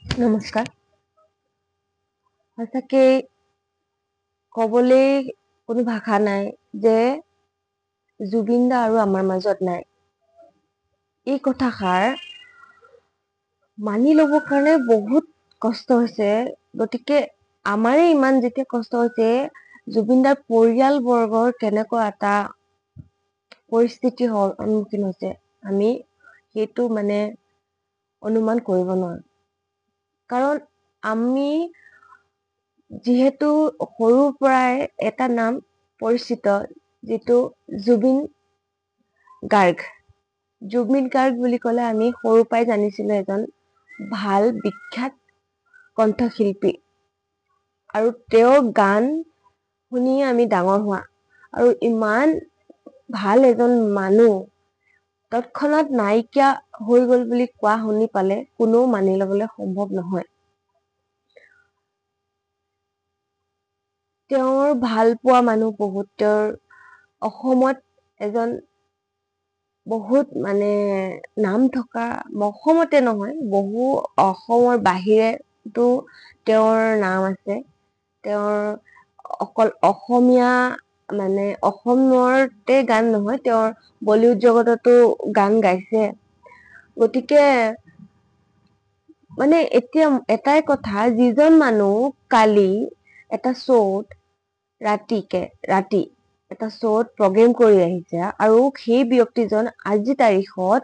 নমস্কাৰ। সঁচাকে কবলৈ কোনো ভাষা নাই যে জুবিন দা আৰু আমাৰ মাজত নাই। এই কথাষাৰ মানি ল'বৰ কাৰণে বহুত কষ্ট হৈছে। গতিকে আমাৰে ইমান যেতিয়া কষ্ট হৈছে, জুবিন দাৰ পৰিয়াল বৰ্গৰ কেনেকুৱা এটা পৰিস্থিতিৰ সন্মুখীন হৈছে, আমি সেইটো অনুমান কৰিব নোৱাৰো। কাৰণ আমি যিহেতু সৰুৰ পৰাই এটা নাম পৰিচিত, যিটো জুবিন গাৰ্গ। জুবিন গাৰ্গ বুলি ক'লে আমি সৰুৰ পৰাই জানিছিলো এজন ভাল বিখ্যাত কণ্ঠশিল্পী। আৰু তেওঁৰ গান শুনিয়ে আমি ডাঙৰ হোৱা। আৰু ইমান ভাল এজন মানুহ তৎক্ষণাত নাইকিয়া হৈ গল বুলি কোৱা শুনি পালে কোনেও মানি লবলৈ সম্ভৱ নহয়। তেওঁৰ ভাল পোৱা মানুহ বহুত। তেওঁৰ অসমত এজন বহুত নাম থকা, অসমতে নহয় বহু অসমৰ বাহিৰেতো তেওঁৰ নাম আছে। তেওঁৰ অকল অসমীয়া অসমতে গান নহয়, তেওঁৰ বলিউড জগততো গান গাইছে। গতিকে এতিয়া এটাই কথা, যিজন মানুহ কালি এটা ৰাতি এটা শ্ব'ত প্ৰগ্ৰেম কৰি আহিছে, আৰু সেই ব্যক্তিজন আজি তাৰিখত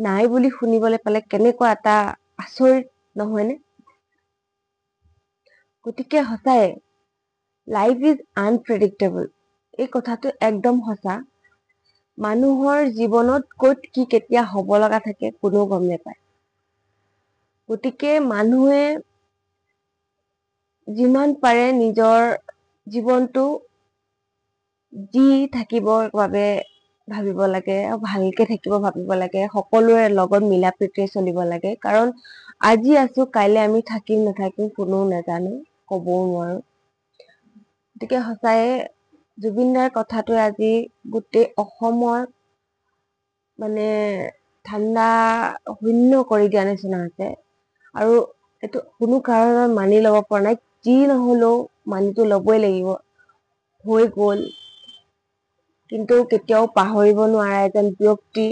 নাই বুলি শুনিবলৈ পালে কেনেকুৱা এটা আচৰিত নহয়নে? গতিকে সঁচাই লাইফ ইজ আনপ্ৰেডিক্টেবল। এই কথাটো একদম সঁচা। মানুহৰ জীৱনত ক'ত কি কেতিয়া হ'ব লগা থাকে কোনেও গম নাপায়। গতিকে মানুহে যিমান পাৰে নিজৰ জীৱনটো যি থাকিবৰ বাবে ভাবিব লাগে, ভালকে থাকিব ভাবিব লাগে, সকলোৰে লগত মিলা প্ৰীতিৰে চলিব লাগে। কাৰণ আজি আছো, কাইলৈ আমি থাকিম নাথাকিম কোনেও নাজানে, কবও নোৱাৰো। গতিকে সঁচায়ে জুবিন দাৰ কথাটোৱে আজি গোটেই অসমৰ ঠাণ্ডা শূন্য কৰি দিয়া নিচিনা হৈছে। আৰু এইটো কোনো কাৰণত মানি লব পৰা নাই। যি নহলেও মানিটো লবই লাগিব। হৈ গল। কিন্তু কেতিয়াও পাহৰিব নোৱাৰা এজন ব্যক্তি,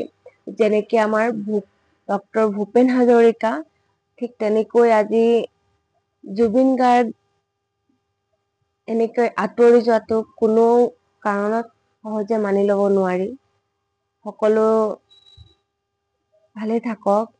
যেনেকে আমাৰ ডক্টৰ ভূপেন হাজৰিকা, ঠিক তেনেকৈ আজি জুবিন গাৰ্গ এনেকৈ আঁতৰি যোৱাটো কোনো কাৰণত সহজে মানি লব নোৱাৰি। সকলো ভালে থাকক।